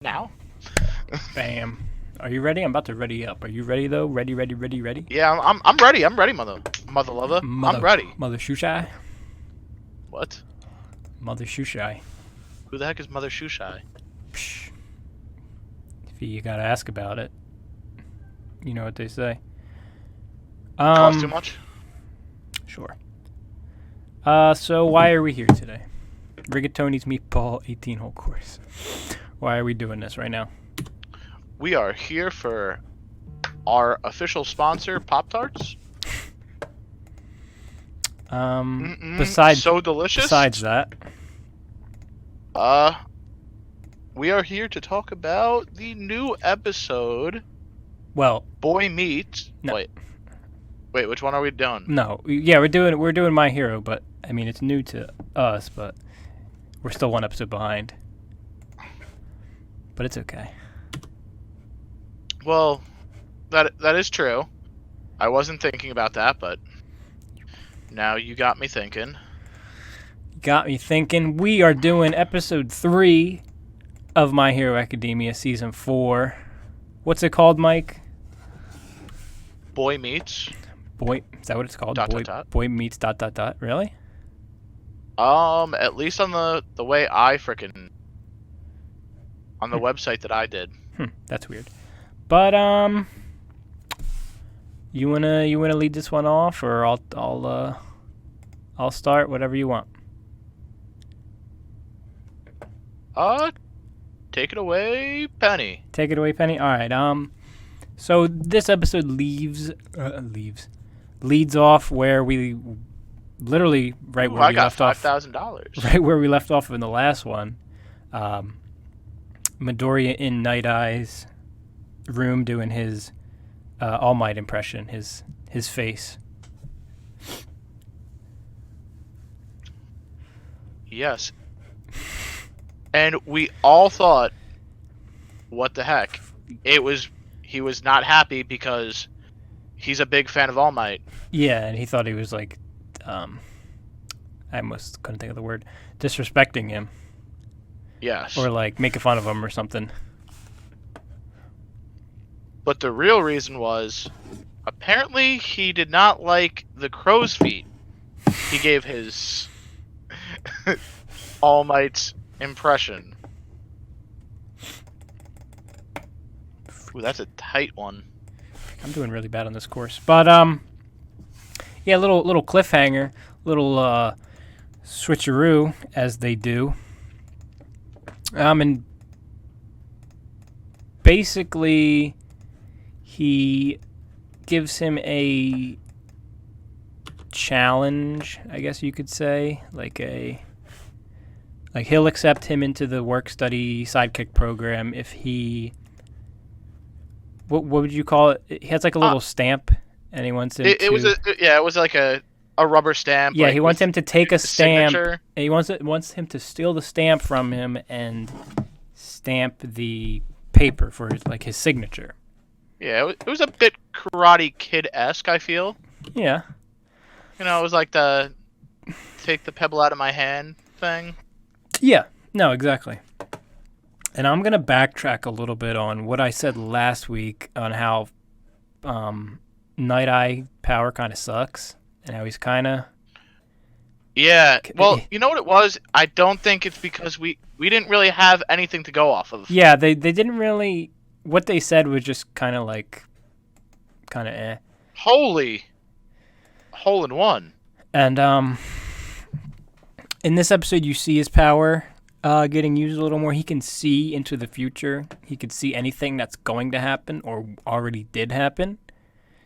Now? Bam. Are you ready? I'm about to ready up. Are you ready though? Ready? Yeah, I'm ready. I'm ready, mother lover. I'm ready. Mother Shushai? What? Mother Shushai. Who the heck is Mother Shushai? Psh. If you gotta ask about it, you know what they say. Cost too much? Sure. So why are we here today? Rigatoni's Meatball 18-hole course. Why are we doing this right now? We are here for our official sponsor, Pop-Tarts. Besides so delicious. Besides that, we are here to talk about the new episode. Well, Boy Meets. No. Wait, which one are we doing? No, yeah, we're doing My Hero, but I mean it's new to us, but we're still one episode behind. But it's okay. Well, that is true. I wasn't thinking about that, but now you got me thinking. We are doing episode 3 of My Hero Academia season 4. What's it called, Mike? Boy Meets. Boy, is that what it's called? Dot, Boy, dot, dot. Boy meets ... Really? At least on the way I frickin' on the website that I did. That's weird. But you wanna lead this one off, or I'll start, whatever you want. Take it away, Penny. Take it away, Penny. All right. So this episode leads off where we literally where we left off. $5,000. Right where we left off in the last one. Midoriya in Night-Eye's room doing his All Might impression, his face. Yes. And we all thought, what the heck? He was not happy because he's a big fan of All Might. Yeah, and he thought he was like, I almost couldn't think of the word, disrespecting him. Yes. Or like making fun of him or something. But the real reason was, apparently he did not like the crow's feet he gave his All Might's impression. Ooh, that's a tight one. I'm doing really bad on this course. But yeah, little cliffhanger, little switcheroo as they do. And basically he gives him a challenge, I guess you could say, like he'll accept him into the work study sidekick program if he, what would you call it? He has like a little stamp, and he wants him to. It was like a rubber stamp. Yeah, like, he wants him to take a stamp. Signature. And he wants him to steal the stamp from him and stamp the paper for his signature. Yeah, it was a bit Karate Kid-esque, I feel. Yeah. You know, it was like the take the pebble out of my hand thing. Yeah. No, exactly. And I'm going to backtrack a little bit on what I said last week on how Night-Eye power kind of sucks and how he's kind of... Yeah, well, you know what it was? I don't think it's because we didn't really have anything to go off of. Yeah, they didn't really... What they said was just kind of eh. Holy hole in one. And in this episode, you see his power getting used a little more. He can see into the future. He could see anything that's going to happen or already did happen.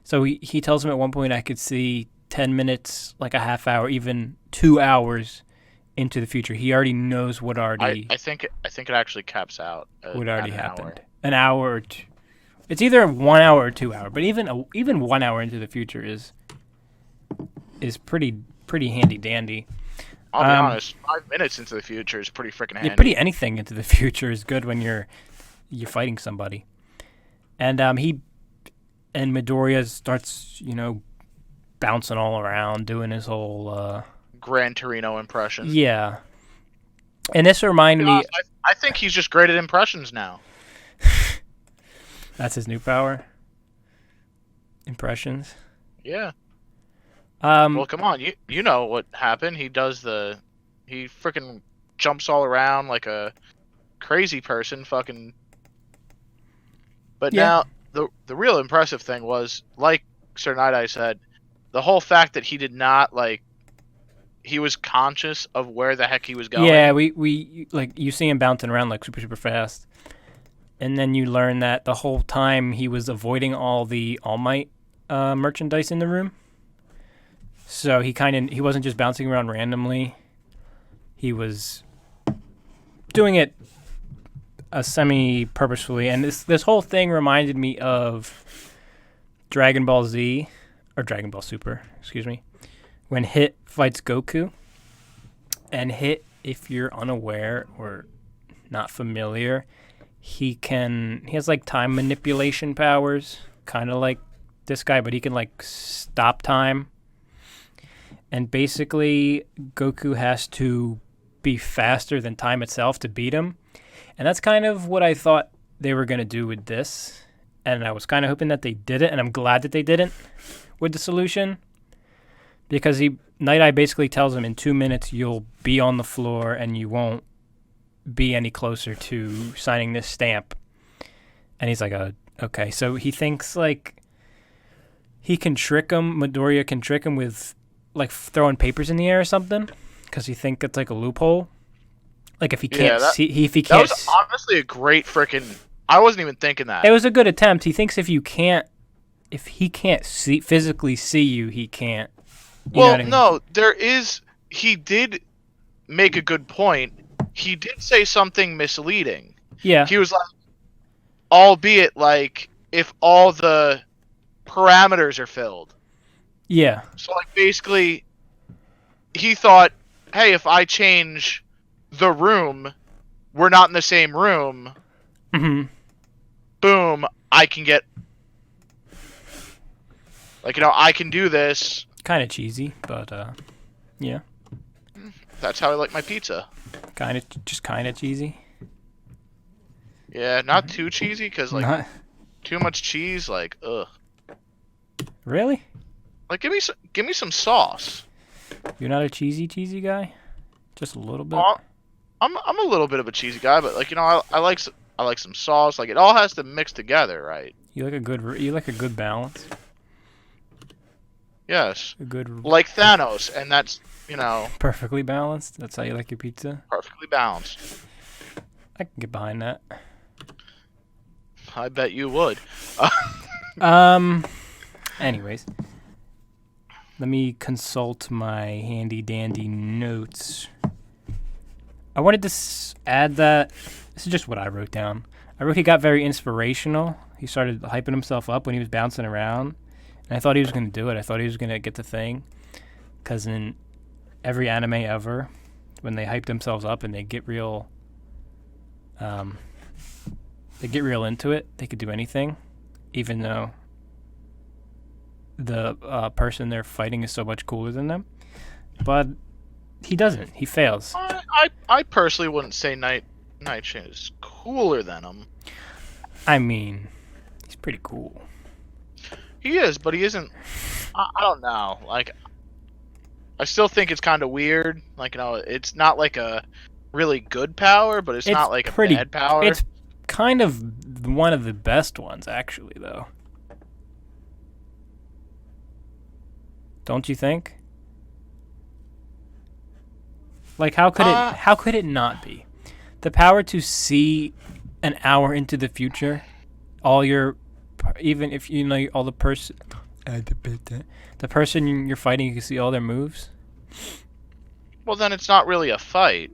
So he tells him at one point, I could see 10 minutes, like a half hour, even 2 hours into the future. He already knows what already... I think it actually caps out what already happened. Hour. An hour or two. It's either 1 hour or 2 hour, but even 1 hour into the future is pretty handy dandy. I'll be honest, 5 minutes into the future is pretty freaking handy. Yeah, pretty anything into the future is good when you're fighting somebody. And Midoriya starts, bouncing all around, doing his whole Gran Torino impression. Yeah. And this reminded me... I think he's just great at impressions now. That's his new power. Impressions. Yeah. Well, come on, you know what happened? He freaking jumps all around like a crazy person, fucking. But Yeah. now the real impressive thing was, like Sir Nighteye said, the whole fact that he did not he was conscious of where the heck he was going. Yeah, we like you see him bouncing around like super fast, and then you learn that the whole time he was avoiding all the All Might merchandise in the room. So he wasn't just bouncing around randomly. He was doing it semi-purposefully, and this whole thing reminded me of Dragon Ball Z or Dragon Ball Super, excuse me, when Hit fights Goku. And Hit, if you're unaware or not familiar, he has like time manipulation powers, kind of like this guy, but he can like stop time. And basically, Goku has to be faster than time itself to beat him. And that's kind of what I thought they were going to do with this. And I was kind of hoping that they did it, and I'm glad that they didn't with the solution. Because Nighteye basically tells him in 2 minutes you'll be on the floor and you won't be any closer to signing this stamp. And he's like, okay. So he thinks like he can trick him, Midoriya can trick him with like throwing papers in the air or something, because he thinks it's like a loophole. Like if he can't that was honestly a great freaking. I wasn't even thinking that. It was a good attempt. He thinks if he can't physically see you, he can't. Well, no, he did make a good point. He did say something misleading. Yeah. He was like, albeit like if all the parameters are filled. Yeah. So like basically, he thought, hey, if I change the room, we're not in the same room. Mm-hmm. Boom, I can get, like, I can do this. Kind of cheesy, but yeah. That's how I like my pizza. Kind of cheesy. Yeah, not too cheesy, because like too much cheese, like ugh. Really? Like give me some sauce. You're not a cheesy guy? Just a little bit. I'm a little bit of a cheesy guy, but like I like some sauce. Like it all has to mix together, right? You like a good balance. Yes. A good like Thanos, and that's perfectly balanced. That's how you like your pizza. Perfectly balanced. I can get behind that. I bet you would. Anyways, let me consult my handy dandy notes. I wanted to add that this is just what I wrote down. I wrote he got very inspirational. He started hyping himself up when he was bouncing around, and I thought he was going to do it. I thought he was going to get the thing, because in every anime ever, when they hype themselves up and they get real into it, they could do anything, even though the person they're fighting is so much cooler than them. But he doesn't. He fails. I personally wouldn't say Nightshade is cooler than him. I mean, he's pretty cool. He is, but he isn't. I don't know. Like, I still think it's kind of weird. Like, it's not like a really good power, but it's not like a bad power. It's kind of one of the best ones, actually, though. Don't you think? Like, how could it not be? The power to see an hour into the future, even if all the person you're fighting, you can see all their moves. Well, then it's not really a fight.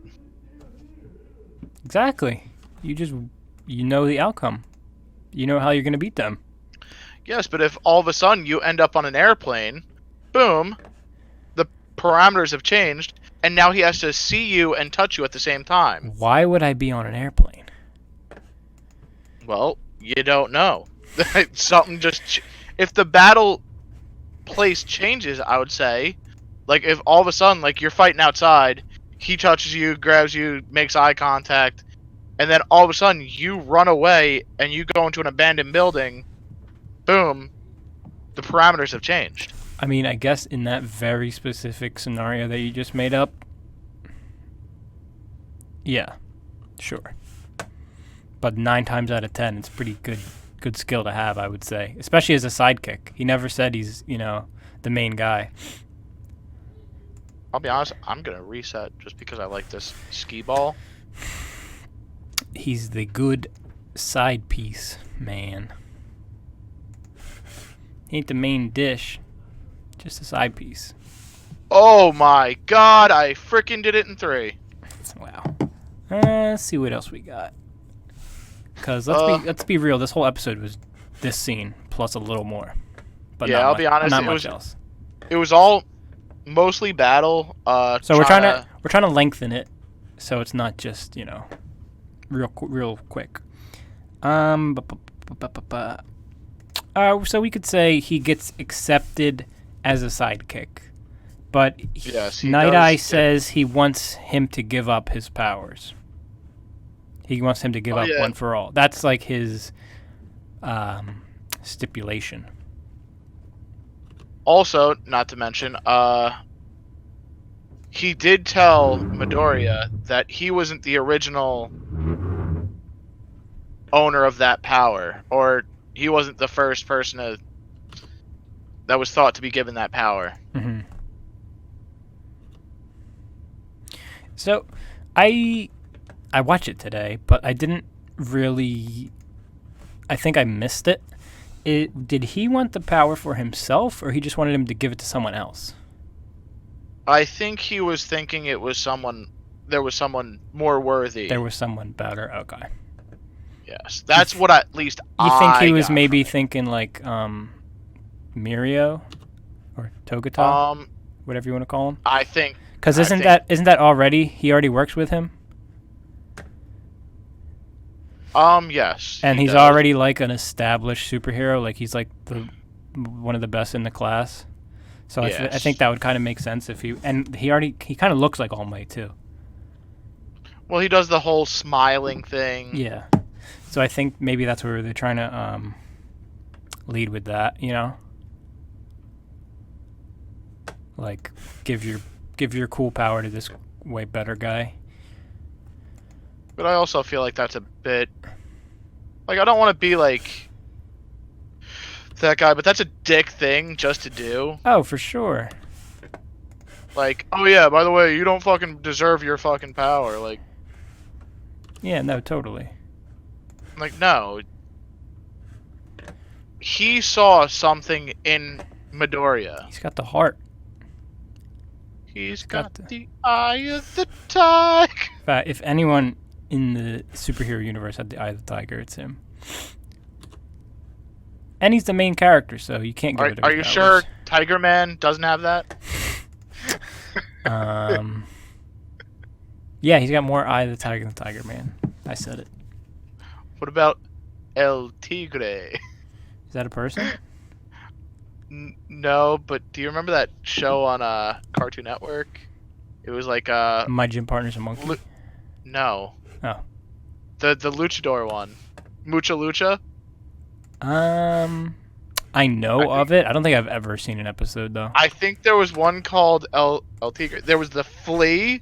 Exactly. You know the outcome. You know how you're going to beat them. Yes, but if all of a sudden you end up on an airplane, boom, the parameters have changed, and now he has to see you and touch you at the same time. Why would I be on an airplane? Well, you don't know. Something just... If the battle place changes, I would say, like if all of a sudden, like you're fighting outside, he touches you, grabs you, makes eye contact, and then all of a sudden you run away and you go into an abandoned building. Boom, the parameters have changed. I mean, I guess in that very specific scenario that you just made up, yeah, sure. But 9 times out of 10, it's pretty good skill to have, I would say, especially as a sidekick. He never said he's, the main guy. I'll be honest, I'm gonna reset just because I like this skee ball. He's the good side piece, man. He ain't the main dish, just a side piece. Oh my god, I frickin' did it in 3. Wow. Let's see what else we got. Because let's be real, this whole episode was this scene plus a little more. But yeah, I'll be honest, not much else. It was all mostly battle. So we're trying to lengthen it, so it's not just real quick. So we could say he gets accepted as a sidekick, but yes, Nighteye says he wants him to give up his powers. He wants him to give up one for all. That's like his stipulation. Also, not to mention, he did tell Midoriya that he wasn't the original owner of that power, or he wasn't the first person that was thought to be given that power. Mm-hmm. So, I watched it today, but I didn't really. I think I missed it. Did he want the power for himself, or he just wanted him to give it to someone else? I think he was thinking it was someone. There was someone more worthy. There was someone better. Okay. Yes, that's what at least you think he was maybe thinking like Mirio or Togata, whatever you want to call him. I think because isn't that already he already works with him? Yes. And he's already like an established superhero. Like he's like one of the best in the class. So yes. I think that would kind of make sense if he kind of looks like All Might too. Well, he does the whole smiling thing. Yeah. So I think maybe that's where they're trying to lead with that, like give your cool power to this way better guy. But I also feel like that's a bit like I don't want to be like that guy, but that's a dick thing just to do. Oh, for sure. Like, oh yeah, by the way, you don't fucking deserve your fucking power, like. Yeah, no, totally. Like, no. He saw something in Midoriya. He's got the heart. He's got the eye of the tiger. But if anyone in the superhero universe had the eye of the tiger, it's him. And he's the main character, so you can't give it away. Are you sure Tiger Man doesn't have that? Yeah, he's got more eye of the tiger than Tiger Man. I said it. What about El Tigre? Is that a person? No, but do you remember that show on Cartoon Network? It was like My Gym Partner's a Monkey? No. Oh. The luchador one. Mucha Lucha? I know of it. I don't think I've ever seen an episode though. I think there was one called El Tigre. There was the Flea,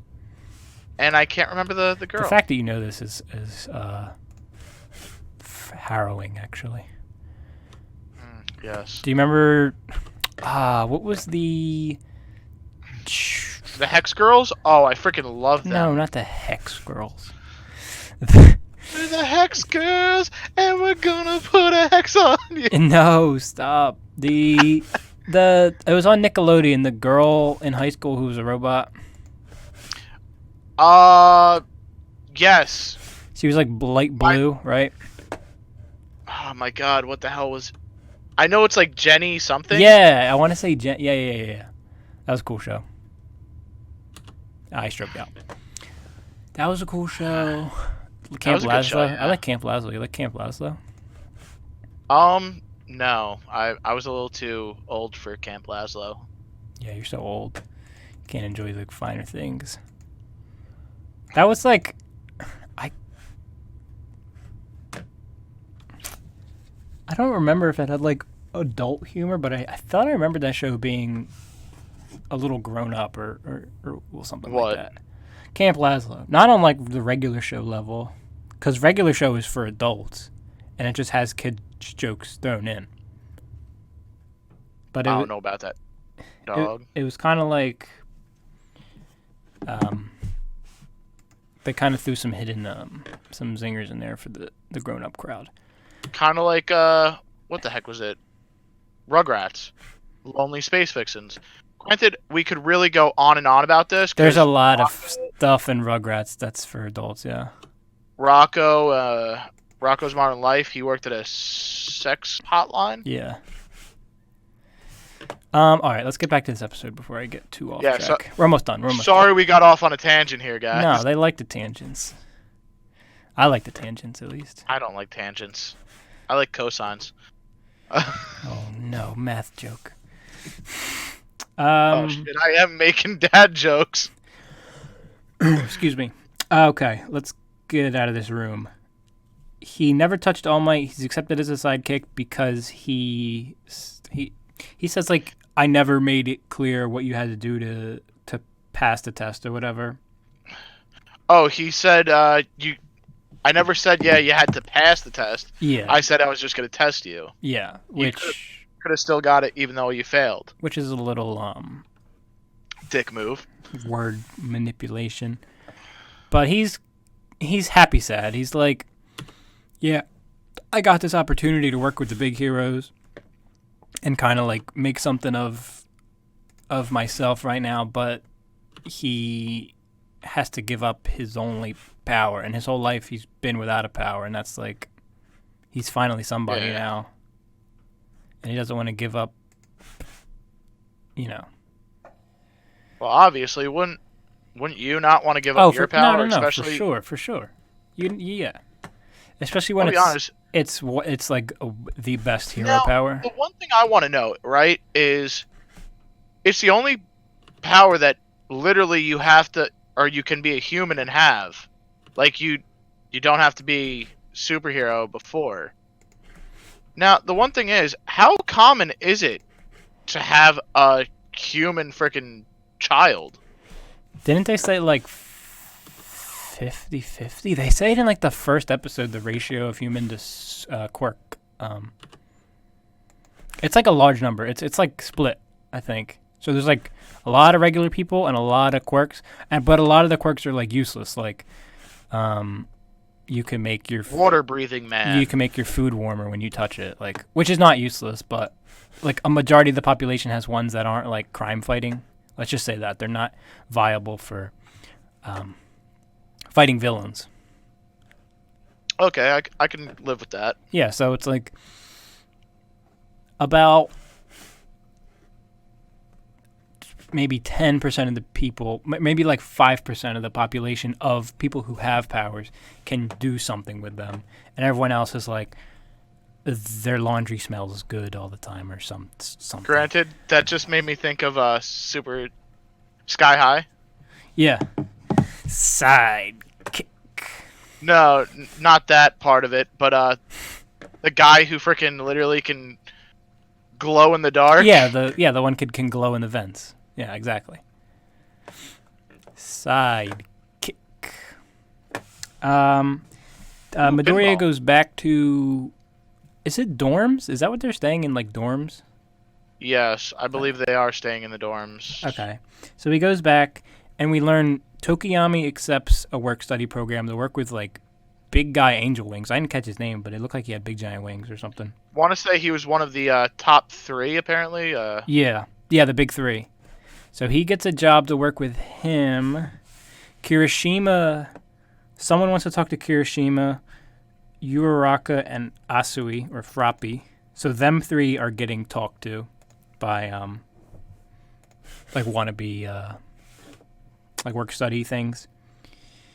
and I can't remember the girl. The fact that you know this is harrowing, actually. Yes. Do you remember? What was the Hex Girls? Oh, I freaking love them. No, not the Hex Girls. We're the Hex Girls, and we're gonna put a hex on you. No, stop. It was on Nickelodeon. The girl in high school who was a robot. Yes. She was like light blue, right? Oh my god, what the hell was? I know it's like Jenny something. Yeah, I want to say Jen. Yeah. That was a cool show. I stroked out. That was a cool show. Camp Lazlo. Yeah. I like Camp Lazlo. You like Camp Lazlo? No. I was a little too old for Camp Lazlo. Yeah, you're so old. You can't enjoy the finer things. That was like, I don't remember if it had like adult humor, but I thought I remembered that show being a little grown up or something like What? that. Camp Lazlo, not on like the regular show level, because regular show is for adults, and it just has kid jokes thrown in. But I don't know about that, dog. It was kind of like, they kind of threw some hidden some zingers in there for the grown up crowd. Kind of like what the heck was it? Rugrats, Lonely Space Vixens. Granted, we could really go on and on about this. There's a lot of stuff in Rugrats that's for adults, yeah. Rocco's Modern Life. He worked at a sex hotline. Yeah. All right, let's get back to this episode before I get too off track. So, we're almost done. Sorry we got off on a tangent here, guys. No, they like the tangents. I like the tangents, at least. I don't like tangents. I like cosines. Oh, no. Math joke. Oh, shit. I am making dad jokes. Excuse me. Okay, let's get out of this room. He never touched All Might. He's accepted as a sidekick because he says, like, I never made it clear what you had to do to pass the test or whatever. Oh, he said, I never said, you had to pass the test. Yeah. I said I was just going to test you. Yeah, which... Could have still got it even though you failed. Which is a little, dick move. Word manipulation. But he's happy sad. He's like, yeah, I got this opportunity to work with the big heroes and kind of like make something of myself right now, but he has to give up his only power, and his whole life he's been without a power, and that's like he's finally somebody now, and he doesn't want to give up, well, obviously wouldn't you not want to give up your power? No, especially for sure. Yeah, especially when it's like the best hero power. The one thing I want to know, right, is it's the only power that literally you have to, or you can be a human and have. Like, you don't have to be superhero before. Now, the one thing is, how common is it to have a human freaking child? Didn't they say, like, 50-50? They say it in, like, the first episode, the ratio of human to quirk. It's, like, a large number. It's like, split, I think. So there's, like, a lot of regular people and a lot of quirks. But a lot of the quirks are, like, useless. Like, you can make your... water-breathing man. You can make your food warmer when you touch it, like, which is not useless, but, like, a majority of the population has ones that aren't, like, crime-fighting. Let's just say that. They're not viable for fighting villains. Okay, I can live with that. Yeah, so it's, like, about maybe 10% of the people, maybe like 5% of the population of people who have powers can do something with them. And everyone else is like, their laundry smells good all the time or something. Granted, that just made me think of Super Sky High. Yeah. Sidekick. No, not that part of it, but the guy who freaking literally can glow in the dark. Yeah, the one kid can glow in the vents. Yeah, exactly. Sidekick. Midoriya goes back to... Is it dorms? Is that what they're staying in, like, dorms? Yes, I believe they are staying in the dorms. Okay. So he goes back, and we learn Tokiyami accepts a work-study program to work with, like, big guy angel wings. I didn't catch his name, but it looked like he had big giant wings or something. Want to say he was one of the top 3, apparently? Yeah, the big 3. So he gets a job to work with him. Kirishima, someone wants to talk to Kirishima, Uraraka, and Asui, or Frappi. So them 3 are getting talked to by, like, wannabe, like, work-study things.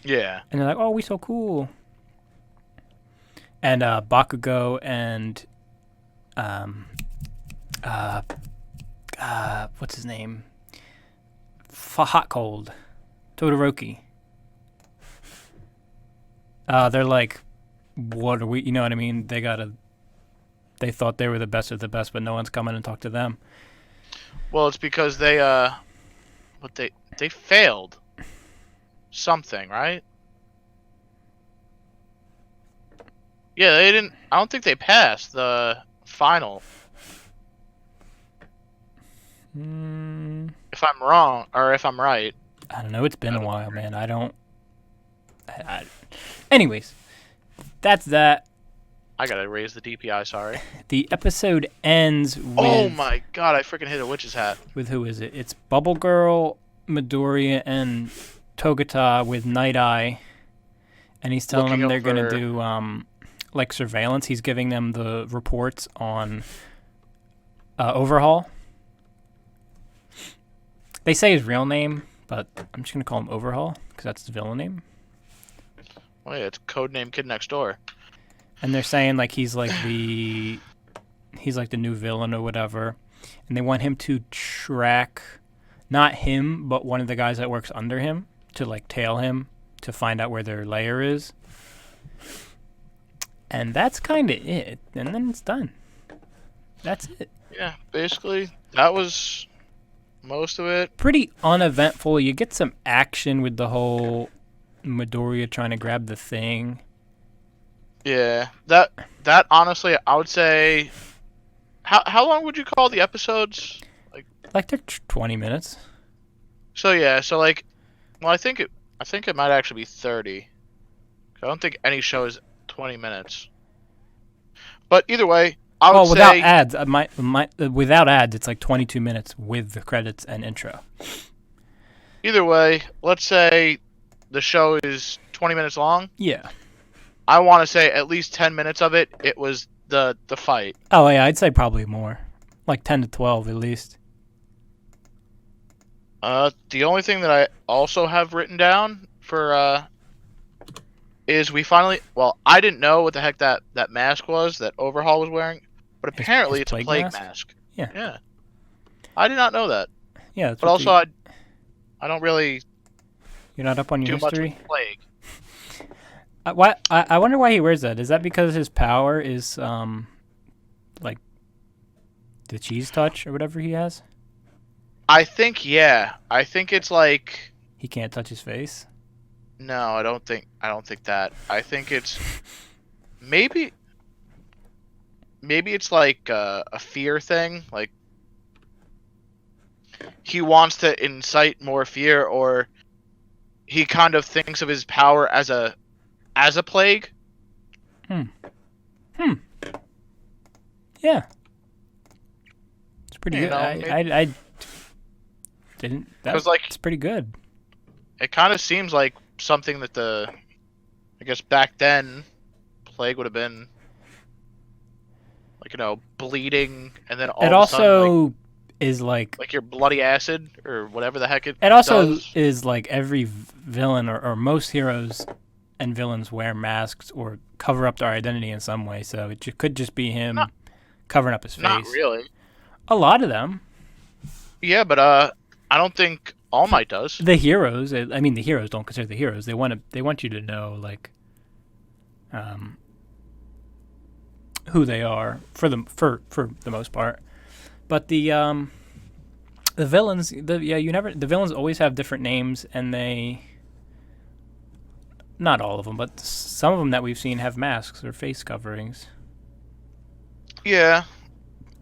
Yeah. And they're like, oh, we so cool. And Bakugo and, what's his name? Hot Cold, Todoroki. They're like, what are we? You know what I mean? They gotta they thought they were the best of the best, but no one's coming and talked to them. Well, it's because they failed something, right? Yeah, they didn't. I don't think they passed the final. If I'm wrong, or if I'm right. I don't know. It's been a while, man. Anyways, that's that. I gotta raise the DPI, sorry. The episode ends with... Oh my god, I freaking hit a witch's hat. With who is it? It's Bubble Girl, Midoriya, and Togata with Nighteye. And he's telling them they're gonna do, like, surveillance. He's giving them the reports on Overhaul. They say his real name, but I'm just gonna call him Overhaul, because that's the villain name. Oh yeah, it's codename Kid Next Door. And they're saying like he's like the new villain or whatever, and they want him to track, not him, but one of the guys that works under him to like tail him to find out where their lair is. And that's kind of it. And then it's done. That's it. Yeah, basically that was most of it. Pretty uneventful. You get some action with the whole Midoriya trying to grab the thing. Yeah, that honestly, I would say, how long would you call the episodes? Like they're 20 minutes. So yeah, so like, well, I think it might actually be 30. I don't think any show is 20 minutes. But either way, I would say without ads, without ads, it's like 22 minutes with the credits and intro. Either way, let's say the show is 20 minutes long. Yeah. I want to say at least 10 minutes of it was the fight. Oh yeah, I'd say probably more, like 10 to 12 at least. The only thing that I also have written down for is we finally. Well, I didn't know what the heck that mask was that Overhaul was wearing, but apparently it's a plague mask. Yeah. Yeah. I did not know that. Yeah. That's but also, I don't really. You're not up on your history. Much with plague. I wonder why he wears that. Is that because his power is like the cheese touch or whatever he has? I think yeah. I think it's like he can't touch his face. No, I don't think that. I think it's maybe it's like a fear thing. Like he wants to incite more fear, or he kind of thinks of his power as a plague. Yeah. It's pretty good. I didn't. That was like it's pretty good. It kind of seems like something that I guess back then, plague would have been like bleeding, and then all it of also a sudden, like, is like your bloody acid or whatever the heck it. It also does. Is like every villain or most heroes and villains wear masks or cover up their identity in some way, so it could just be him covering up his face. Not really. A lot of them. Yeah, but I don't think All Might does. The heroes, I mean, the heroes don't consider the heroes. They want you to know like, who they are for the most part. But the villains, the villains always have different names, and they. Not all of them, but some of them that we've seen have masks or face coverings. Yeah,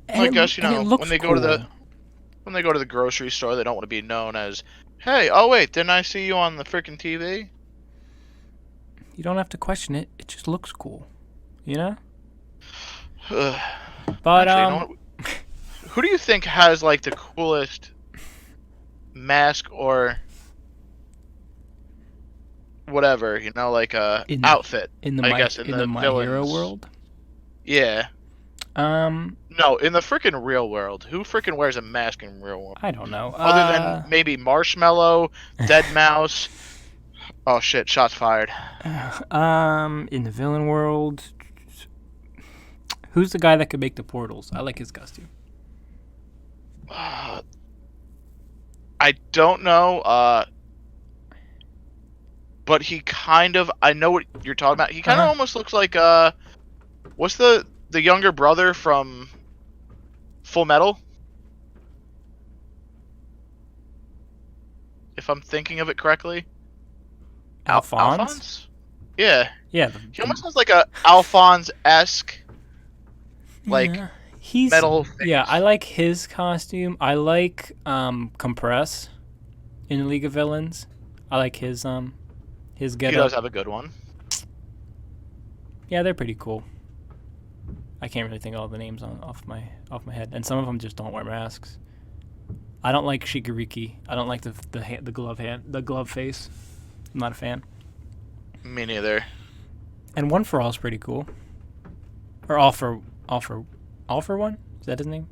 I guess when they cool. go to the grocery store, they don't want to be known as, "Hey, oh wait, didn't I see you on the freaking TV?" You don't have to question it; it just looks cool, you know. But actually, who do you think has like the coolest mask or whatever, like outfit in the My Hero world? Yeah. No, in the freaking real world. Who freaking wears a mask in real world? I don't know. Other than maybe Marshmallow, Dead Mouse. Oh shit! Shots fired. In the villain world, who's the guy that could make the portals? I like his costume. I don't know. But he kind of, I know what you're talking about. He kind of almost looks like what's the the younger brother from Full Metal. If I'm thinking of it correctly. Alphonse? Yeah. Yeah. He almost has like a Alphonse-esque, like, yeah, he's metal face. Yeah, I like his costume. I like Compress in League of Villains. I like his getup. He does have a good one. Yeah, they're pretty cool. I can't really think of all the names off my head, and some of them just don't wear masks. I don't like Shigariki. I don't like the glove face. I'm not a fan. Me neither. And One for All is pretty cool. Or All for One? Is that his name?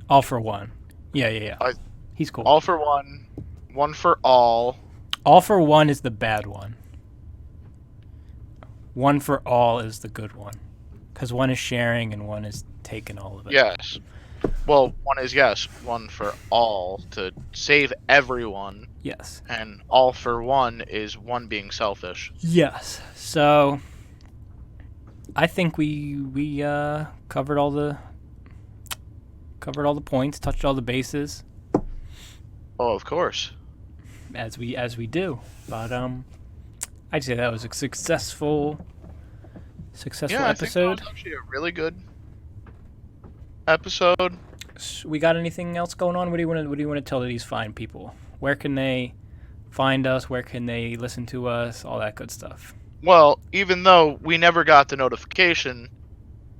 All for One. Yeah. He's cool. All for One. One for All. All for One is the bad one. One for All is the good one. Because one is sharing and one is taking all of it. Yes. Well, one is one for all to save everyone. Yes. And all for one is one being selfish. Yes. So I think we covered all the points, touched all the bases. Oh, of course. As we do. But I'd say that was a successful episode. I think that was actually a really good episode. We got anything else going on? What do you want to tell these fine people? Where can they find us? Where can they listen to us? All that good stuff. Well, even though we never got the notification,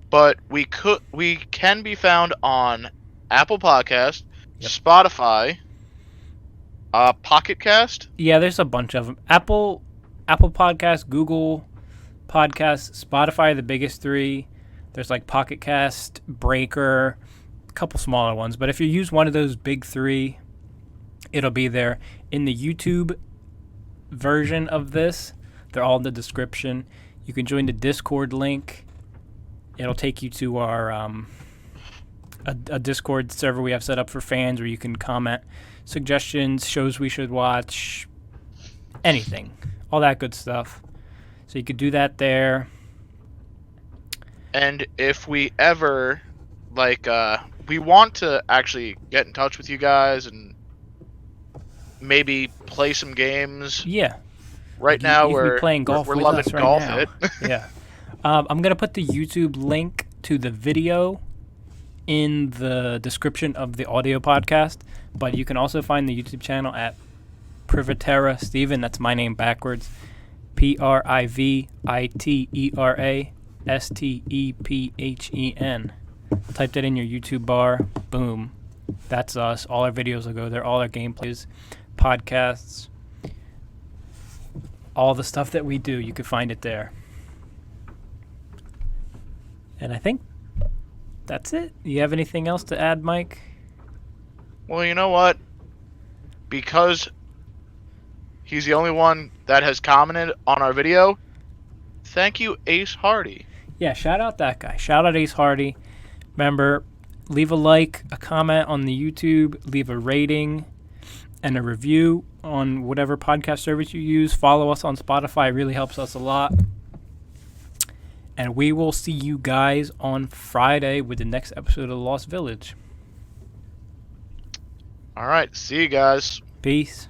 but we can be found on Apple Podcast, Spotify, Pocket Cast. Yeah, there's a bunch of them. Apple Podcast, Google Podcasts, Spotify are the biggest three. There's like Pocket Cast, Breaker, a couple smaller ones. But if you use one of those big three, it'll be there. In the YouTube version of this, they're all in the description. You can join the Discord link. It'll take you to our a Discord server we have set up for fans where you can comment suggestions, shows we should watch, anything. All that good stuff. So you could do that there. And if we ever, we want to actually get in touch with you guys and maybe play some games. Yeah. Right now we're playing golf. We're loving right golf. Now. Yeah. I'm gonna put the YouTube link to the video in the description of the audio podcast, but you can also find the YouTube channel at Privitera Steven. That's my name backwards. Privitera Stephen. Type that in your YouTube bar. Boom. That's us. All our videos will go there. All our gameplays, podcasts, all the stuff that we do. You can find it there. And I think that's it. You have anything else to add, Mike? Well, you know what? Because he's the only one that has commented on our video, thank you, Ace Hardy. Yeah, shout out that guy. Shout out Ace Hardy. Remember, leave a like, a comment on the YouTube, leave a rating and a review on whatever podcast service you use. Follow us on Spotify. It really helps us a lot. And we will see you guys on Friday with the next episode of The Lost Village. All right. See you guys. Peace.